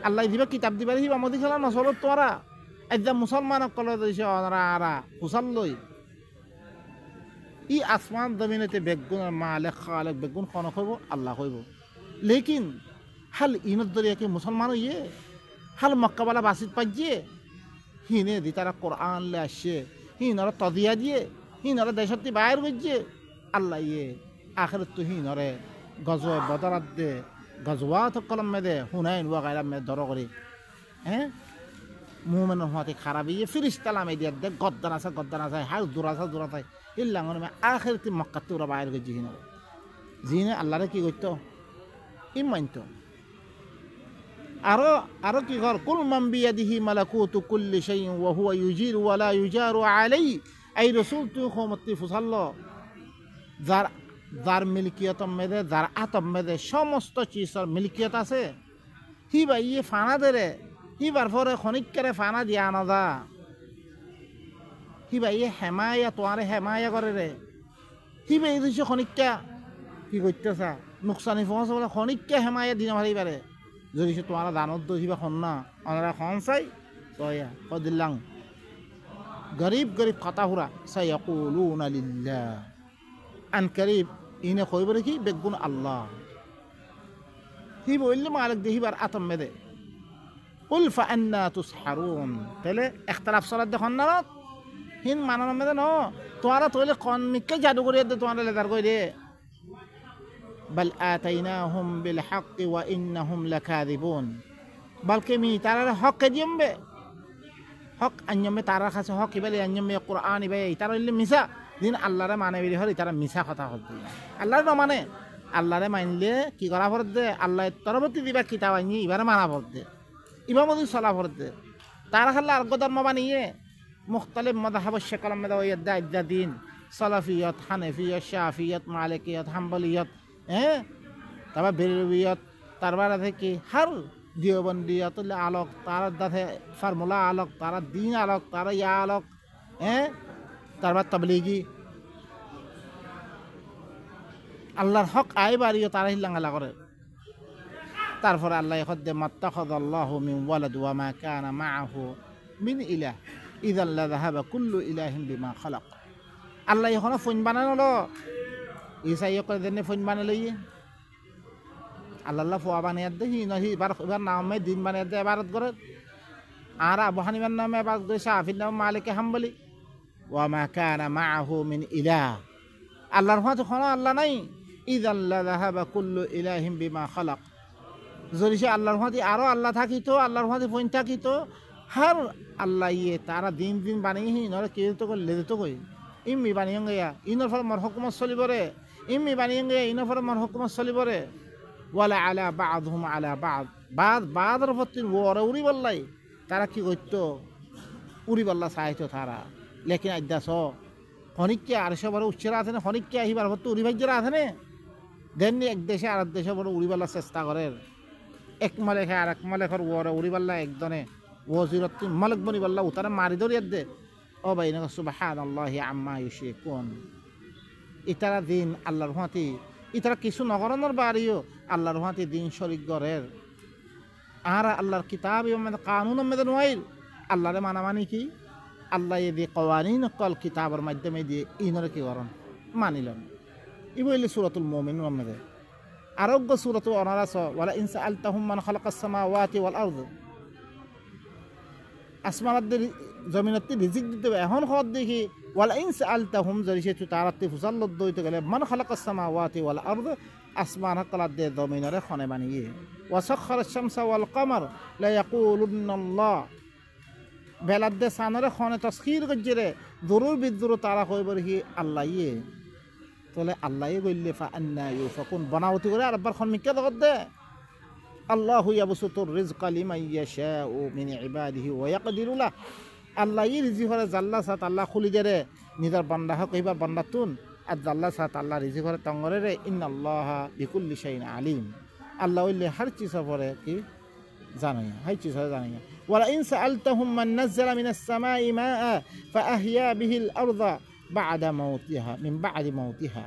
আল্লাহ দিবা কিতাব দিবা দিবা মদি খেলা নচল তোমরা একদম মুসলমানক কলে দিছে ওরা আরা ফুসাল্লই ই আসমান জমিনেতে বেগুনের মালিক খালেক বেগুন কোন কইব আল্লাহ কইব লেকিন হাল ইনত দরিয়া কি মুসলমান হইয়ে হাল মক্কাবালা বাসিত পাইয়ে হিনে দি তারা কোরআন লে আসছে হিনরা তদিয়া দিয়ে হিনরা দেশতি বাইর গইছে আল্লাহ ইয়ে আখিরাত তো হিনরে গজওয়া বদরাত দে গজওয়াত কলম মে দে হুনাইন ওয়া গায়রা মে দর করে হ্যাঁ মুমিনের হতে খারাপ ইয়ে ফেরেশতা লামে দিয়ে দে গদ্দান আছে হাল দুরাসা ইল্লাঙ্গন মে আখিরাত মক্কা তোরা বাইর গইছে হিনরে জিনে আল্লাহরে কি কইতো ইমানতো আরো কি কর কুল মান বিয়াদিহি মালাকুতু কুল্লি শাইইন ওয়া হুয়া ইউজিরু ওয়া লা ইউজারু আলাইহি এই রাসূল তুই খমতি ফুসাল্লো যার মিলকিয়ত মেদে যার আতম মেদে সমস্ত চিজের মিলকিয়ত আছে হি ভাই ইয়ে ফানা দেরে হি বার পরে খনিকরে ফানা দিয়া না দা হি ভাই হেমায়া তোয়ারে হেমায়া করে রে হি ভাই দিছে খনিকা কি করতেছা নুকসানি পৌঁছে বলে খনিকা হেমায়া দিনা ভারি পারে যদি সে তোমার দানত দিবা খন না ওনারা খন চাই তয়া কদিল্লাং গরিব কথা হুরা সায়াকুলুনা লিল্লাহ আন করিব ইনে কইব কি বেগুন আল্লাহ হি বললে মালিক দেহিবার আতম মেদে কুল ফাআন্না তুসহারুন তাহলে ইখতিলাফ সালাত দেখুন না হিন মানন মেদে ন তোরা তইলে কোন মিকে জাদু করে দে তোরা লেদার কই দে بل آتيناهم بالحق وإنهم لكاذبون بلكي مي ترى حق جنبه حق أنيم ترى خاص حق يبالي أنيم القرآن يبالي ترى اللي مسا دين الله رم أنا بيري هري ترى مسا خطأ خدي الله رم أنا الله رم أنا ليه كي قرا فرد الله تربط دي بقى كتاب أني يبارة ما فرد إمام مدي صلاة فرد ترى خلا القدر ما بنيه مختلف مذهب الشكل من ذا يدعي الدين سلفيات حنفيات شافعيات مالكيات حنبليات তারপর বেরবিয়ত তারপর আছে কি হার দিওবন্দিয়ত আলোক তার দাথে ফর্মুলা আলোক তারা দিন আলোক তারা ইয়া আলোক তারপর তাবলিগি আল্লাহর হক আইবারিও তারা হিল্লাঙ্গালা করে তারপরে আল্লাহ খদ্দে মাত্তাখাযাল্লাহু মিন ওয়ালাদ ওয়া মা কানা মাআহু মিন ইলাহ ইযাল লাযাহাবা কুল্লু ইলাহিন বিমা খালাক আল্লাহ এখন ফোন বানানো ইসাই করে দেনে ফোন বানালে আল্লাহ ফোয়া বানিয়ে দেখি নহি এবার নামে দিন বানিয়ে দে এবারত করে আর আবু হানিফার নামে এবার শাফির নামে মালিক হাম্বলি ওয়া মা কানা মাআহু মিন ইলাহ আল্লাহর হতে কোনো আল্লাহ নাই ইযাল লাযাহাবা কুল্লু ইলাহিন বিমা খালাক যদি সে আল্লাহর হতে আরো আল্লাহ থাকিতো আল্লাহর হতে ফোন থাকিতো হর আল্লাহ ইয়ে তারা দিন বানিয়ে নরে কেউ তো লেদে তো কই ইম্মি বানিয়ে গিয়া ইনর ফর মর হুকুমত চলিবরে ইম্মি বানিয়ে গিয়া ইনর ফর মর হুকুমত চলিবরে ওয়ালা আলা বাদহুম আলা বাদর প্রতি ওরে উড়ি বললাই তারা কি করতো উড়ি বল্লা চাইতো তারা লেকিন আদাস খনিককে আর সে বড় উচ্চরা আছে না খনিককে আহিবার ভর্তি উড়ি ভাজ্যরা আছে না দেননি এক দেশে আর এক দেশে বড় উড়ি বল্লার চেষ্টা করে এক মালে খায় আর এক মালে খর ওরে উড়ি বল্লা একজনে ওয়াজিরাতুন মালিক বনি বল্লা উতারা মারি ধরিয়া দে ও ভাই না সুবহানাল্লাহি আম্মা ইউশরিকুন ইতারা দিন আল্লাহর হাতে ইতারা কিছু নগরনের বাড়িও আল্লাহর হাতে দিন শরীক গরের আর আল্লাহর কিতাব এবং কানুন মেদে নয় আল্লাহরে মানামানি কি আল্লাহ দিয়ে কওয়ানিন কল কিতাবের মাধ্যমে দিয়ে ইনরে কি করেন মানিলেন ই বললে সূরাতুল মুমিনুন মধ্যে আরোগ্য সূরাতু অনারাস ওয়ালা ইনসা আলতাহুম মান খালাকাস সামাওয়াতি ওয়াল আরদ আসমানাদের জমিনতে রিজিক দিতে এখন খবর দেখি ওয়ালা ইনসা আলতাহুম যদি সে তারাতে ফুসাল্লত দইতে গেলে মান খালাকাস সামাওয়াতি ওয়াল আরদ আসমান কলাদে জমিনরে খনে বানিয়ে ওয়াসাখারাশ শামসা ওয়াল কমার লা ইয়াকুলুন্নাল্লাহ বেলাদে সানরে খনে তসখির গজ্জরে জরুর বিদুর তারা কইবর হি আল্লাহ ইয়ে তাহলে আল্লাহ গইলে ফা আন্না ইউফাকুন বানাওতি করে আর একবার খন মিকে দগত দে আল্লাহু ইয়াবসুতুর রিজকা লিমান ইয়াশাউ মিন ইবাদিহি ওয়া ইয়াকদিরু লাহ আল্লাহ ই রিজিক করে জাল্লা সাত আল্লাহ খুলি দেরে নিজার বান্দা হক কইবার বান্দাতুন আর জাল্লা সাত আল্লাহ রিজিক করে তঙ্গরে রে ইন্নাল্লাহা বিকুল্লি শাইইন আলিম আল্লাহ হইলে হর চিজ পরে কি জানাই হাই চিজ জানাই ওয়ালা ইন সাআলতাহুম মান নাযালা মিনাস সামাই মাআ ফাআহইয়া বিহিল আরদা বা'দা মাউতিহা মিন বা'দি মাউতিহা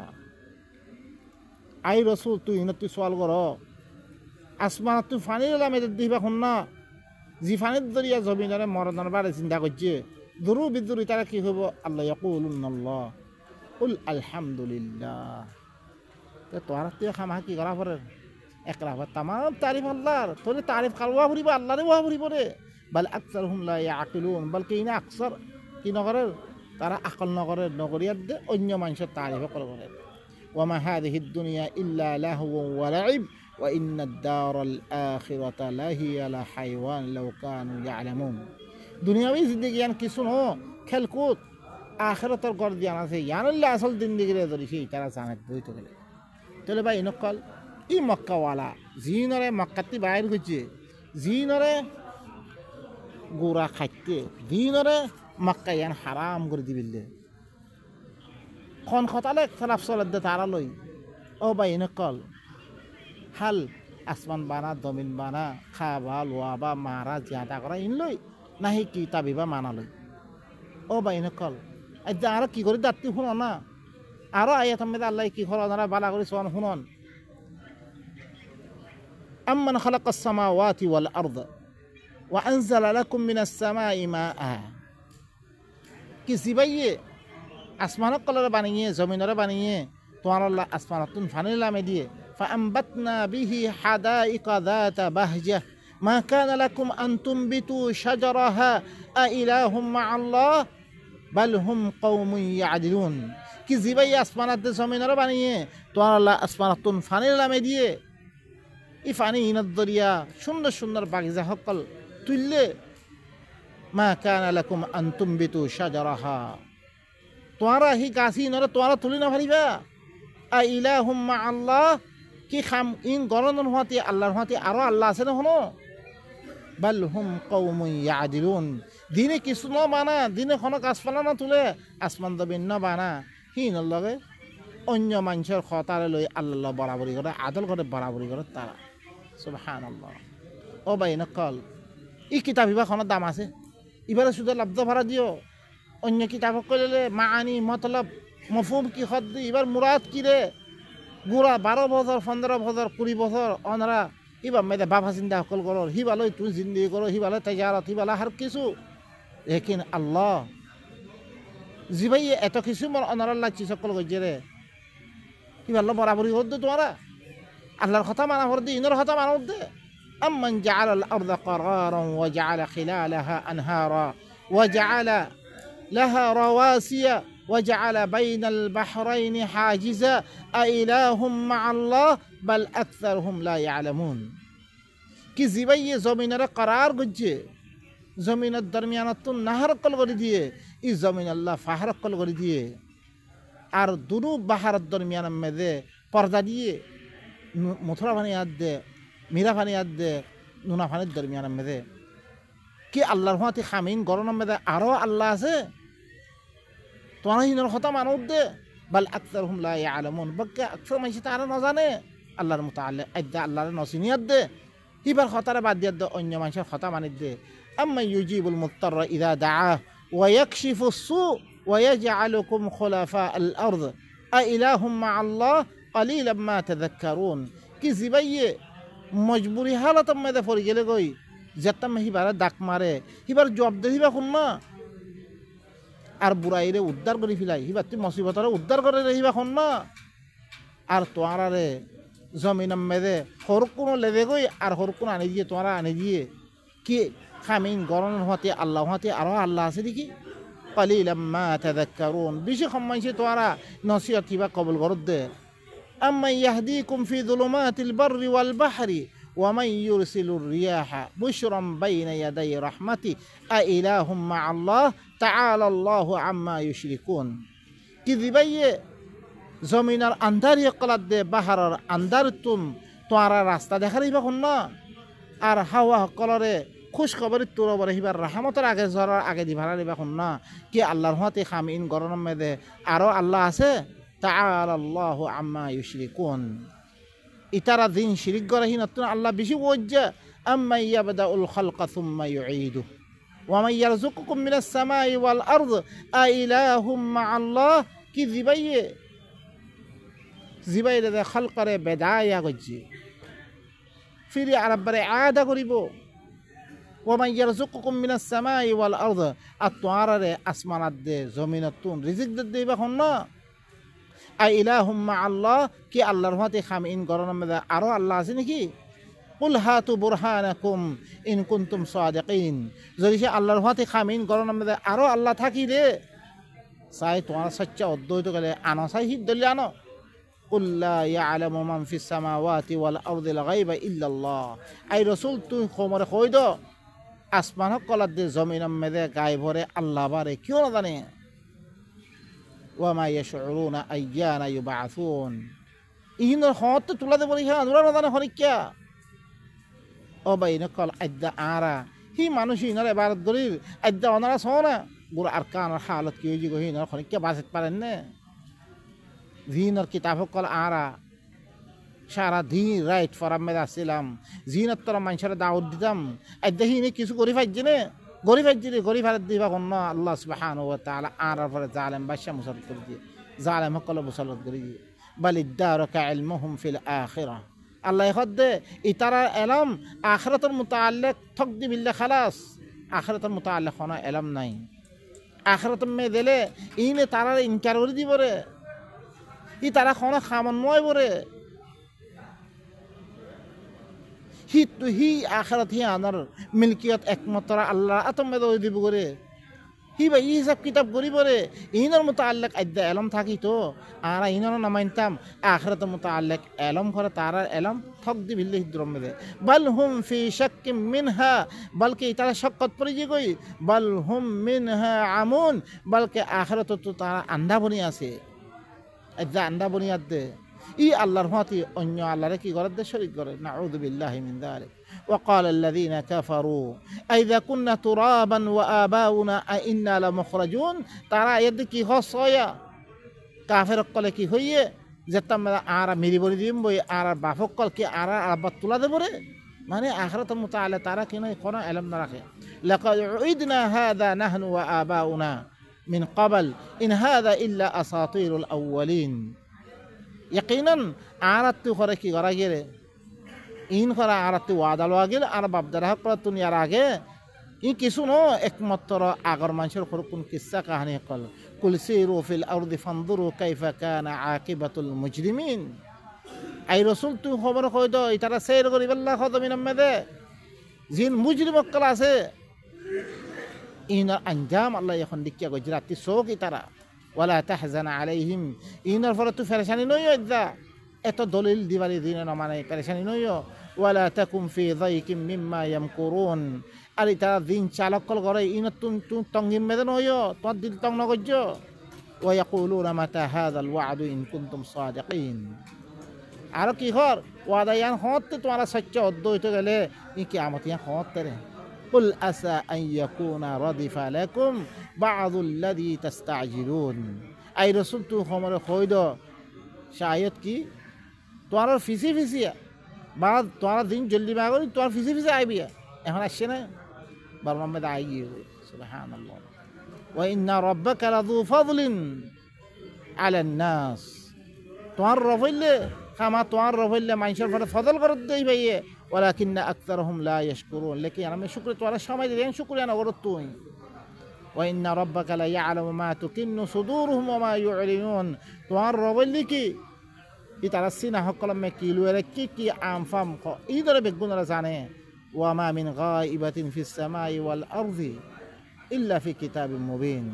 আই রাসূল তুই তুই সওয়াল কর আসমান তুই ফানির লামে দিবা খুন না জি ফানির দরিয়া জমিনরে মরণের বারে চিন্তা করছে দুরু বিদুর তারা কি হইব আল্লাহ ইয়াকুলুন্নাল্লাহ কুল আলহামদুলিল্লাহ তো তোরা তুই খামা কি করা পরে একলা তাম তারিফ আল্লাহর তোরে তারিফ কালওয়া ভরিব আল্লাহরে ওয়া ভরিব রে বাল আকসারহুম লা ইয়াকিলুন বলকে ইনা আকসার কি নগরে তারা আকল নগরে নগরিয়াত দে অন্য মানুষের তারিফ করে ওয়া মা হাযিহিদ দুনিয়া ইল্লা লাহু ওয়া লাইব ওয়া ইন্নাদ দারাল আখিরাতা লাহিয়া লা হাইওয়ান লাউ কানু ইয়ালামুন দুনিয়াবি জিন্দেগি আন কিছু ন খেলকুদ আখিরাতের গর দিয়ান আছে ইয়ানাল্লাহ আসল জিন্দেগি রে ধরিছি তারা জানে দইতে গেলে তাহলে ভাই নকল ই মক্কাওয়ালা জিনরে মক্কাতি বাইর হচ্ছে জিনরে গোড়া খাইতে জিনরে মক্কা ইয়ান হারাম করে দিবিলে খন খতালে খেলাফ চলত দে তারা লই ও ভাই নকল হাল আসমান বানা জমিন বানা খাবা লোয়াবা মারা জিয়াদা করা ইন লই নাহি কি তাবিবা মানা লই ও ভাই নকল আজ আর কি করে দাঁতি শুনো না আরো আয়াত মেদে আল্লাহ কি হল ওনারা বালা করে শোন শুনন أمن خلق السماوات والأرض وأنزل لكم من السماء ماء किसी भाई ये आसमान कलर बनिए जमीन बनिए तुम्हारा अल्लाह आसमान तुम फानिला में दिए فأنبتنا به حدائق ذات بهجة ما كان لكم أن تنبتوا شجرها أإله مع الله بل هم قوم يعدلون किसी भाई आसमान जमीन बनिए तुम्हारा अल्लाह आसमान तुम फानिला में दिए ইফানি ইনত দরিয়া সুন্দর সুন্দর বাগিচা সকল তুললে মা কানা লাকুম আন তুমবিতু শাজারাহা তোরা হি গাছি নরে তোরা তুলি না পারিবা আ ইলাহুম মা আল্লাহ কি খাম ইন গরনন হতে আল্লাহর হতে আরো আল্লাহ আছে না হনো বাল হুম কওমুন ইয়াদিলুন দিনে কিছু ন বানা দিনে কোনো গাছপালা না তুলে আসমান জমিন না বানা হিন লগে অন্য মানুষের খতারে লই আল্লাহ বরাবরি করে আদল করে বরাবরি করে তারা সুবহানাল্লাহ ও ভাই নকল ই কিতাব ইবাখনের দাম আছে এবারে শুধু লব্ধ ভাড়া দিও অন্য কিতাব করলে মাআনি মতলব মফহুম কি হদ এবার মুরাদ কি রে গুড়া 12 বছর 15 বছর 20 বছর অনরা ইবা মেদে বাবা চিন্তা সকল করো হিবালয় তুই জিন্দগি করো হিবালয় তাজারত হিবালা হার কিছু লেকিন আল্লাহ জিবাই এত কিছু মন অনরা লাগছি সকল গজে রে হিবাল্লাহ বরাবরি হদ তোমরা আল্লাহর কথা মানা হরদি ইনর কথা মানা হরদে আম্মান জাআলা আল আরদা قرارا وجعل خلالها انهارا وجعل لها رواسي وجعل بين البحرين حاجزا أإله مع الله بل أكثرهم لا يعلمون কি জিবাইয়ে জমিনের قرار গজ্জে জমিনের দরমিয়ানত নাহর কল করে দিয়ে ই জমিন আল্লাহ ফাহর কল করে দিয়ে আর দুনু বাহার দরমিয়ান মেদে পর্দা দিয়ে মথুরা পানি হাত দে মীরা পানি হাত দে নুনা পানির দরমিয়ান মেদে কি আল্লাহর হাতে খামিন গরম মেদে আরো আল্লাহ আছে তোমার হিনের কথা মানব দে বাল আকসারহুম লা ইয়ালামুন বকে আকসার মানুষ তারা না জানে আল্লাহর মুতাআল্লিক আইদা আল্লাহর নসিনিয়াত দে হিবার খতারে বাদ দিয়ে দে অন্য মানুষের কথা মানি দে أمن يجيب المضطر إذا دعاه ويكشف السوء ويجعلكم خلفاء الأرض أإله مع الله قليلا ما تذكرون কি জিবাইয়ে মজবুরি হালত মধ্যে পড়ে গেলে গই যেতাম হিবার ডাক মারে হিবার জবাব দে হিবা শুন না আর বুড়াইরে উদ্ধার করে ফেলাই হিবার তুই মুসিবতরে উদ্ধার করে হিবা শুন না আর তোয়ারে জমিন মেদে হরকুনো লেদে গই আর হরকুন আনি দিয়ে তোরা আনি দিয়ে কি খামিন গরম হতে আল্লাহ হতে আরো আল্লাহ আছে দেখি قليلا ما تذكرون বেশি সম্মানছে তোরা নসিহত কিবা কবুল করত দে أمن يهديكم في ظلمات البر والبحر ومن يرسل الرياح بشرا بين يدي رحمته أإله مع الله تعالى الله عما يشركون كذبيه জমিনার আন্ধার কলাত দে বাহারের আন্ধার তুম তোরা রাস্তা দেখারই বা না আর হাওয়া কলরে খুশ খবর তোর বলে হিবার রাহমতের আগে ঝরার আগে দি ভাড়া দিবা না কি আল্লাহর হতে খামিন গরম মেদে আরো আল্লাহ আছে তাআলা আল্লাহু আম্মা ইউশরিকুন ইতারা দিন শিরিক গরাহি নতুন আল্লাহ বেশি ওজ্জা আম্মা ইয়াবদাউল খালকা সুম্মা ইউঈদু ওয়া মান ইয়ারযুকুকুম মিনাস সামাই ওয়াল আরদ আইলাহুম মাআল্লাহ কি জিবাইরে দে খালকারে বেদায়া গজ্জি ফিরি আরবরে আদা করিব ওমান ইয়ারযুকুকুম মিনাস সামাই ওয়াল আরদ আতওয়ারে আসমানাত দে জমিনাতুন রিজিক দে দিবা না আই ইলাহুম মা আল্লাহ কি আল্লাহর হতে খামিন গরম মে আরো আল্লাহ আছে নাকি কুল হাতু বুরহানাকুম ইন কুনতুম সাদিকিন যদি সে আল্লাহর হতে খামিন গরম মে আরো আল্লাহ থাকি রে সাই তোমার সচ্চা অদ্বৈত গেলে আনো সাই হিদ দলি আনো قل لا يعلم من في السماوات والأرض الغيب إلا الله أي رسول تو خمر خويدو আসমান কলার দে জমিন মেদে গায়ে ভরে আল্লাহ বারে কেউ না জানে ওয়ামা ইয়াশউরুনা আইয়ানা ইউবাসুন ইহিনর হত তুলা দে বলি হ্যাঁ দুরা না জানে হরিক্যা ও বাইন কল আদ্দা আরা হি মানুষ ইনর এবার দরির আদ্দা ওনারা সোনা গুর আরকান হালত কি হইজি গো হিনর হরিক্যা বাজত পারেন না জিনর কিতাব কল আরা সারা দিন রাইট ফরাম মেদা আসছিলাম জিনত তোরা মানুষের দাওয়াত দিতাম দেখি কিছু গরিব হাজি নে গরিব হাজি রে গরিব হাত দিবা কোন আল্লাহ সুবহানাহু ওয়া তাআলা আর পরে জালেম বাদশা মুসল্লত করে দিয়ে জালেম হকল মুসল্লত করে দিয়ে বাল ইদার কাইলমুহুম ফিল আখিরাহ আল্লাহ খদ্দে ইতারা এলম আখিরাতের মুতাআল্লিক তকদি বিল্লাহ খালাস আখিরাতের মুতাআল্লিক কোন এলম নাই আখিরাত মে দিলে ইনে তারা ইনকার করে দিব রে ই তারা কোন খামন নয় বরে হি আখরাত হি আনার মিলকিয়ত একমাত্র আল্লাহ আতমে দই দিব করে হি ভাই হিসাব কিতাব করি বরে ইনর মুতাআল্লিক আদ্দা এলম থাকি তো আর ইনর নামাইতাম আখরাত মুতাআল্লিক এলম করে তারা এলম ঠক দি বিল্লাহি দ্রমে দে বাল হুম ফি শাক্কিম মিনহা বলকে তারা শক্কত পড়ে যে কই বাল হুম মিনহা আমুন বলকে আখরাত তো তারা আন্ধা বনি আছে আদ্দা আন্ধা বনি আদে ই আল্লাহর হতে অন্য আল্লাহরে কি করে দে শরীক করে নাউযু বিল্লাহি মিন যালিক وقال الذين كفروا اذا كنا ترابا وآباؤنا أئنا لمخرجون তারা এদ কি হসয়া কাফের কলে কি হইয়ে যেতাম আর মেরি বলি দিম বই আর বাফক কল কি আর আবার তুলা দেব রে মানে আখিরাত মুতাআলা তারা কি না কোন ইলম না রাখে লাকাদ উইদনা হাদা নাহনু ওয়া আবাউনা মিন ক্বাবল ইন হাদা ইল্লা আসাতিরুল আউয়ালিন ইয়াকিনান আরাতু করে কি করা গেলে ইন করা আরাতু ওয়াদা লওয়া গেলে আর বাপদারা করা দুনিয়ার আগে ই কিছু ন একমাত্র আগর মানুষের কোন কিসসা কাহিনী কল কুল সিরু ফিল আরদি ফানদুরু কাইফা কানা আকিবাতুল মুজরিমিন আই রাসূল তুই খবর কই দাও ইতারা সের করিব আল্লাহ খদমিন আম্মাদে জিন মুজরিম কল আছে ইনার আঞ্জাম আল্লাহ এখন দেখিয়া গুজরাতি শোক ইতারা ওয়ালা তাহজান আলাইহিম ইনার ফলে তুই পেরেশানি নইও ইদা এত দলিল দিবারি দিন না মানে পেরেশানি নইও ওয়ালা তাকুম ফি যাইকিম মিম্মা ইয়ামকুরুন আর তারা দিন চালকল করে ইন তুম তঙ্গিম মেদে নইও তোর দিল তং নগজ্জ ওয়া ইয়াকুলুনা মাতা হাযাল ওয়া'দু ইন কুনতুম সাদিকিন আর কি হর ওয়াদা ইয়ান হতে তোমারা সত্য অদ্বৈত গেলে ই কিয়ামত ইয়ান হতে রে قل عسى أن يكون ردف لكم بعض الذي تستعجلون أي رسول تو خمر خويدو شايد কি তোমার ফিসি ফিসি بعد তোমার দিন জলদি মাগরি তোমার ফিসি ফিসি আইবিয়া এখন আসছে না বর্মামে দাই গিয়ে সুবহানাল্লাহ ওয়া ইন্না রাব্বাকা লাযু ফাদলিন আলান নাস তোমার রফইলে খামা তোমার রফইলে মানুষের পরে ফজল করে দেই ভাইয়ে ওয়ালাকিন্না আকতারহুম লা ইয়াশকুরুন লেকিন আমি শুকর তোরা সময় দিলেন শুকরিয়া না করত তুই ওয়া ইন্না রাব্বাকা লা ইয়ালামু মা তুকিন্নু সুদুরুহুম ওয়া মা ইউলিনুন তোমার রফইলে কি ই তারা সিনা হকলমে কিলু এর কি কি আমফাম ই ধরে বেগুনরা জানে ওয়া মা মিন গায়িবাতিন ফিস সামাই ওয়াল আরদি ইল্লা ফি কিতাবিম মুবিন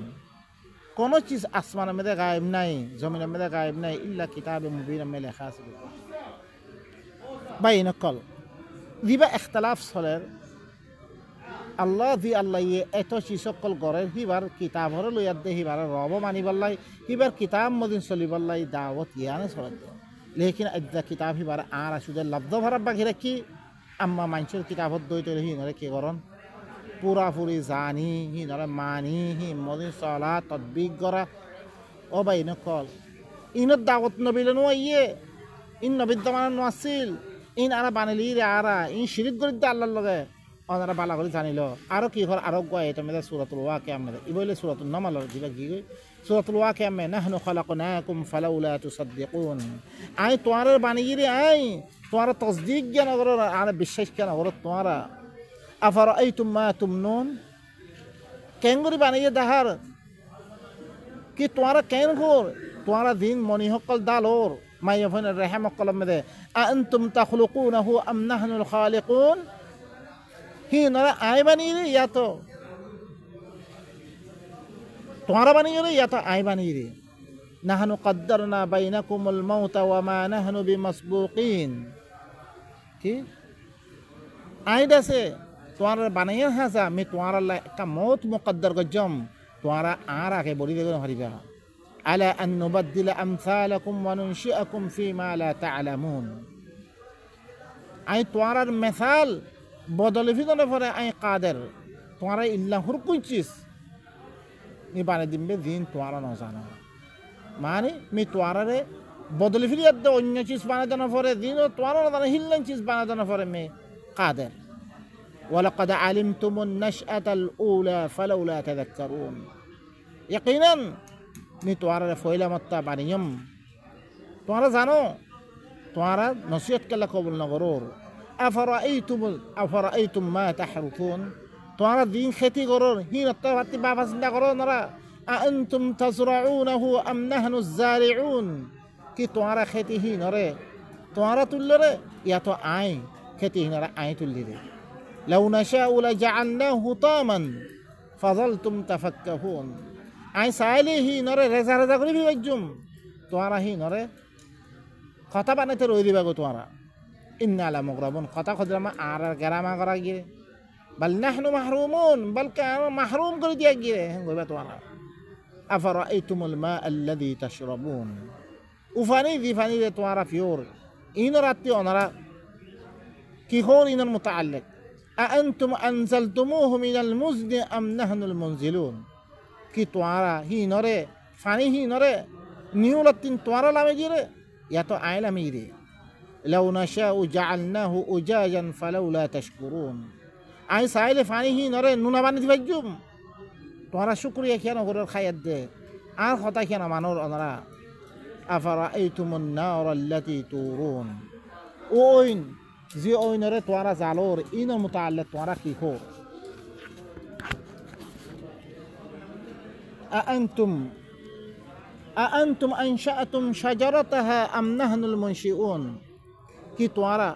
কোনো চিজ আসমানের মধ্যে গায়েব নাই জমিনের মধ্যে গায়েব নাই ইল্লা কিতাবে মুবিনের মধ্যে লেখা আছে বাই নকল দিবা ইখতিলাফ চলের আল্লাহ দি আল্লাহ এত চিজ সকল গড়ের হিবার কিতাবর লইয়ার দে হিবার রব মানিবাল্লাই হিবার কিতাব মদিন চলিবাল্লাই দাওয়াত ইয়ানে চলে লেকিন আদ্যা কিতাব হিবার আর আসুদে লব্ধ ভরা বাকি রাখি আম্মা মানুষের কিতাবত দই তৈরি হিনরে কি করন পুরাপুরি জানি হিনরে মানি হি মদিন চলা তদবিক করা ও বাই নকল ইনত দাওয়াত নবিলে ইয়ে ইন নবিদ্যমান নাছিল ইন আরা বানালি রে আরা ইন শিরিক করে দে আল্লাহর লগে ওনারা বালা করে জানিল আরো কি ঘর আরো গয় এটা মেদা সূরাতুল ওয়াকিয়া মেদা ইবলে সূরাতুন নামাল দিবা কি সূরাতুল ওয়াকিয়া মে নাহনু খালাকনাকুম ফালাউলা তুসাদদিকুন আই তোয়ারের বানিয়ে রে আই তোয়ার তসদিক জ্ঞান করো আর বিশ্বাস কেন করো তোয়ারা আফারাইতুম মা তুমনুন কেন করে বানিয়ে দাহার কি তোয়ারা কেন কর তোয়ারা দিন মনি হকল দালোর মাইয়াফন রহম কলম মেদে আনতুম তাখলুকুনহু আম নাহনুল খালিকুন হি নরা আই বানিয়ে রে ইয়া তো তোয়ারা বানিয়ে রে ইয়া তো আই বানিয়ে রে নাহনু কদ্দারনা বাইনাকুমুল মাউতা ওয়া মা নাহনু বিমাসবুকিন কি আই দাসে তোয়ারা বানিয়ে হাসা আমি তোয়ারা একটা মৌত মুকদ্দার গজম তোয়ারা আর আগে বলি দেখো হারিবা আলা আন নুবাদদিলা আমসালাকুম ওয়া নুনশিআকুম ফিমা লা তা'লামুন আই তোয়ারার মিসাল বদলে ফিদনে পরে আই কাদের তোয়ারা ইল্লা হুরকুচিস নি বানে দিমবে দিন তোয়ারা না জানা মানে মি তোয়ারারে বদলে ফিরিয়াদ দে অন্য চিজ বানা দেনা পরে দিন তোয়ারা না হিল্লান চিজ বানা দেনা পরে মে কাদের ولقد علمتم النشأة الأولى فلولا تذكرون يقينا নি তোয়ারা ফয়লা মত্তা বানিয়ম তোয়ারা জানো তোয়ারা নসিহত কলা কবুল না করো আফারাইতুম মা তাহরুথুন তোয়ারা দিন খেতি করো হিন আত্মহাতি বাবা চিন্তা করো নরা আনতুম তাজরাউনাহু আম নাহনুজ জারিউন কি তোয়ারা খেতি হি নরে তোয়ারা তুললে ইয়া তো আই খেতি হিনারা আই তুললি রে লাউ নাশাউ লাজআলনাহু তামান ফাযালতুম তাফাক্কাহুন আই চাইলে হি নরে রেজা রেজা করে বিবাজুম তোয়ারা হি নরে কথা বানাইতে রই দিবা গো তোয়ারা ইন্না লা মুগরাবুন কথা খদরামা আর গরামা করা গিয়ে বাল নাহনু মাহরুমুন বল কান মাহরুম করে দিয়া গিয়ে গইবা তোয়ারা আফারাইতুমুল মা আল্লাযী তাশরাবুন উফানি দিফানি রে তোয়ারা ফিওর ইনরাতি ওনারা কি হল ইনার মুতাআল্লিক আনতুম আনজালতুমুহু মিনাল মুজনি আম নাহনুল মুনজিলুন কি তোয়ারা হি নরে ফানি হি নরে নিউলাতিন তোয়ারা লামে জিরে ইয়া তো আইলামি রে লাউ নাশাউ জাআলনাহু উজাজান ফালাউলা তাশকুরুন আই সাইলে ফানি হি নরে নুনা বানি দিবাজুম তোয়ারা শুকরিয়া কেন করে খায়াত দে আর কথা কেন মানোর ওনারা আফারাইতুমুন নার আল্লাতী তুরুন ওইন জি ওইনরে তোয়ারা জালোর ইনর মুতাআল্লিক তোয়ারা কি খো أأنتم أنشأتم شجرتها أم نحن المنشئون কি তোয়ারা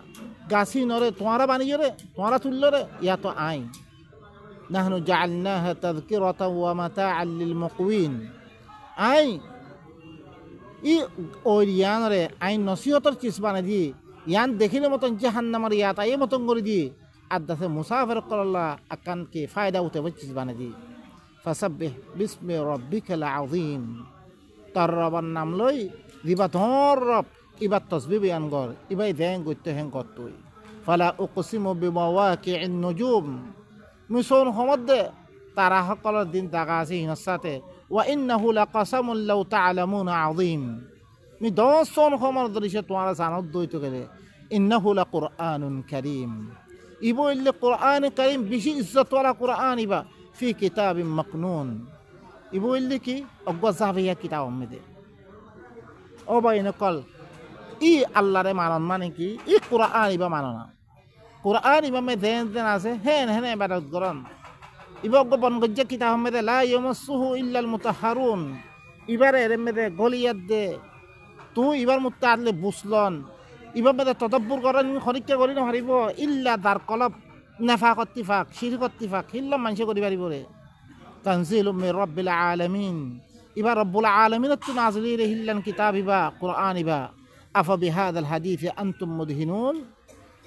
গাছি নরে তোয়ারা বানিয়ে রে তোয়ারা তুললে রে ইয়া তো আই নাহনু জাআলনাহা তাযকিরাতাও ওয়া মাতাআল লিল মুকওয়িন আই ই ওরিয়ান রে আই নসিহতর চিজ বানাই দি ইয়ান দেখিলে মতন জাহান্নামের ইয়াত আই মতন করে দি আদাসে মুসাফির করল্লা আকান কে ফায়দা উঠে চিজ বানাই দি ফাসাব্বিহ বিসমি রাব্বিকাল আযীম তার রবার নাম লই দিবা ধর রব ইবা তসবিহ বয়ান কর ইবাই দেং গইতে হেং কতই ফালা উকসিমু বিমাওয়াকিন নুজুম মিশন হমদে তারা সকলের দিন দাগা আছে হিনসাতে ওয়া ইন্নাহু লাকাসামুন লাউ তা'লামুনা আযীম মি দশন খমর দরিছে তোমরা জানত দইতো গেলে ইন্নাহু লাকুরআনুন কারীম ইবো ইল্লে কোরআন কারীম বেশি ইজ্জত ওয়ালা কোরআন ইবা ফি কিতাবিম মাকনুন ইবো ইল্লে কি অগ্গা জাবিয়া কিতাব মেদে ও ভাই নকল ই আল্লাহরে মানন মানে কি ই কোরআন ইবা মাননা কোরআন ইবা মে দেন দেন আছে হেন হেন ইবাদত করন ইবা অগ্গা বনগজ্জা কিতাব মেদে লা ইয়ামাসসুহু ইল্লাল মুতাহহারুন ইবারে এর মেদে গলিয়াত দে তুই ইবার মুতাআল্লি বুসলন ইবা মেদে তদাব্বুর করেন খরিক্কা করি না হারিব ইল্লা দার কলব নাফাক ইত্তিফাক শিরক ইত্তিফাক হিল্লা মানুষে করি পারিব রে তানজিলুম মির রাব্বিল আলামিন ইবা রব্বুল আলামিন তো নাযিলি রে হিল্লান কিতাব ইবা কোরআন ইবা আফা বিহাদাল হাদিস আনতুম মুদহিনুন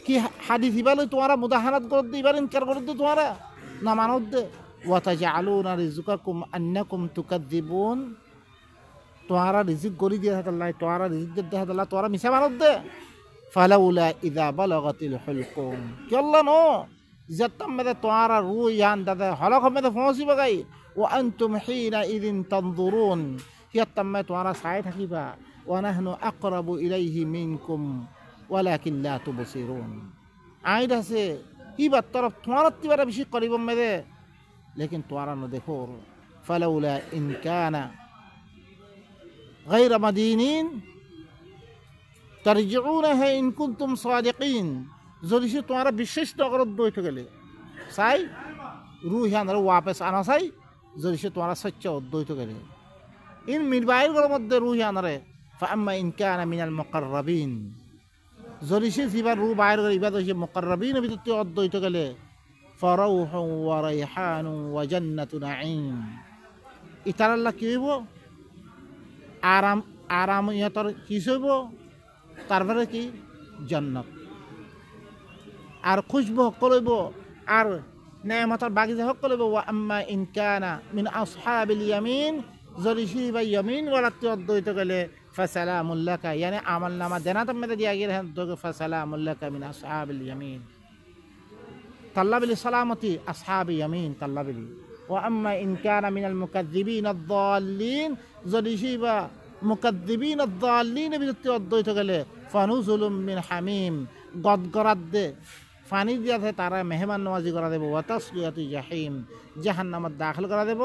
কি হাদিস ইবা লই তোমরা মুদাহানাত কর দি ইবার ইনকার কর দি তোমরা না মানত দে ওয়া তাজআলুনা রিজকাকুম আন্নাকুম তুকাযযিবুন তোমরা রিজিক গরি দিয়া আল্লাহ তোমরা রিজিক দে আল্লাহ তোমরা মিছা মানত দে ফালাউলা ইযা বালাগাতিল হুলকুম কি আল্লাহ নো জত্তম মেদে তোমরা রু ইয়ান দাদা হলক মেদে পৌঁছি বাগাই ওয়া আনতুম হিনা ইদিন তানজুরুন ইয়াত্তম মে তোমরা সাই থাকিবা ওয়া নাহনু আকরাবু ইলাইহি মিনকুম ওয়ালাকিন লা তুবসিরুন আইদ আছে ইবা তরফ তোমরা তিবারা বেশি করিব মেদে লেকিন তোমরা ন দেখো ফালাউলা ইন কানা غير مدينين ترجعونها إن كنتم صادقين যদি সে তোমারা বিশেষ নগর দইত গেলে চাই রুহ আনার ওয়াপস আনা চাই যদি সে তোমারা সচ্চ দইত গেলে ইন মিরবাইর মধ্যে রুহ আনারে ফাম্মা ইন কানা মিনাল মুকাররাবিন যদি সে জিবা রুহ বাইর করে ইবাদ সে মুকাররাবিন ভিতরে অদ্বৈত গেলে ফারাউহু ওয়া রাইহানু ওয়া জান্নাতু নাঈম ইতার আল্লাহ কি হইব আরাম আরাম ইয়তর কি হইব তারপরে কি জান্নাত আর খুশবু হকল হইব আর নেয়ামতের বাগিচা হকল হইব ওয়া আম্মা ইন কানা মিন আসহাবিল ইয়ামিন যদি সে বা ইয়ামিন ওয়ালাতে অদ্বৈত গেলে ফাসালামুল লাকা ইয়ানি আমল নামা জান্নাতের মধ্যে দিয়া গেলে তো ফাসালামুল লাকা মিন আসহাবিল ইয়ামিন তাল্লাবিল সালামতি আসহাবি ইয়ামিন তাল্লাবিল ওয়া আম্মা ইন কানা মিনাল মুকাজ্জিবিন আদ-দাল্লিন যদি সে বা মুকাদ্দিবিন আদ-দাল্লিন বিরুদ্ধে অদ্বৈত গেলে ফানুজুলুম মিন হামিম গদগরাত দে পানি দিয়াতে তারা মেহমান নওয়াজি করা দেব ওয়া তাসলিয়াতু জাহিম জাহান্নামত দাখিল করা দেব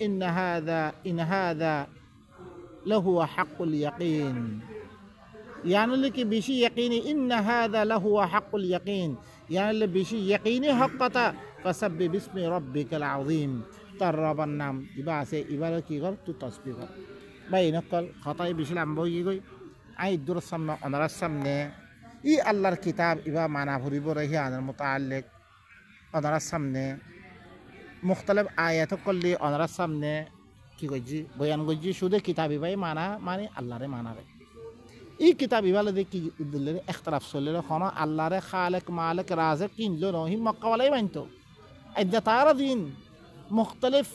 ইন হাদা লাহু হাক্কুল ইয়াকিন ইয়ানলে কি বেশি ইয়াকিনি ইন হাদা লাহু হাক্কুল ইয়াকিন ইয়ানলে বেশি ইয়াকিনি হক কথা ফাসাব্বি বিসমি রাব্বিকাল আযীম তার রবের নাম ইবা আছে ইবারে কি কর তুই তাসবিহ কর ভাই নকল খতাই বেশি লাম্ব হয়ে গই আই দূর সামনে অনারার সামনে ই আল্লাহর কিতাব ইবা মানা ভরিব রহি আনার মুতাআল্লিক অনারার সামনে মুখতালিফ আয়াত করলি অনারার সামনে কি কইজি বয়ান কইজি শুধু কিতাব ইবাই মানা মানে আল্লাহরে মানারে ই কিতাব ইবালে দে কি দিলে ইখতিলাফ চলে খন আল্লাহরে খালিক মালিক রাজিক কিনলো নহি মক্কাওয়ালাই মানতো আইদা তারা দিন মুখতালিফ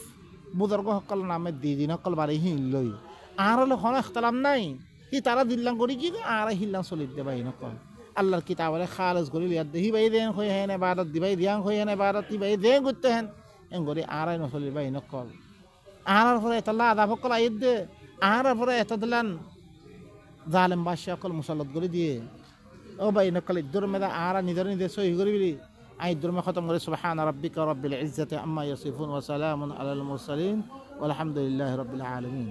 বুজুর্গ সকল নামে দিন সকল বারে হিনলই আর খন ইখতিলাফ নাই ই তারা দিল্লাং করি কি আর হিল্লাং চলি দে ভাই নকল আল্লাহর কিতাবরে খালেজ করি লিয়াত দেহি ভাই দেন হই হেনে বাদত দিবাই দিয়াং হই হেনে বাদত দিবাই দেন করতে হেন এন গরি আরাই নচলি ভাই নকল আর পরে এতলা আদা সকল আইদ দে আর পরে এত দিলান জালেম বাদশা সকল মুসাল্লাত করে দিয়ে ও ভাই নকল ইদুর মেদা আর নিজের নিজে সহি করিবি আই ইদুর মে খতম করে সুবহান রাব্বিকা রাব্বিল ইজ্জাতি আম্মা ইয়াসিফুন ওয়া সালামুন আলাল মুরসালিন ওয়ালহামদুলিল্লাহি রাব্বিল আলামিন।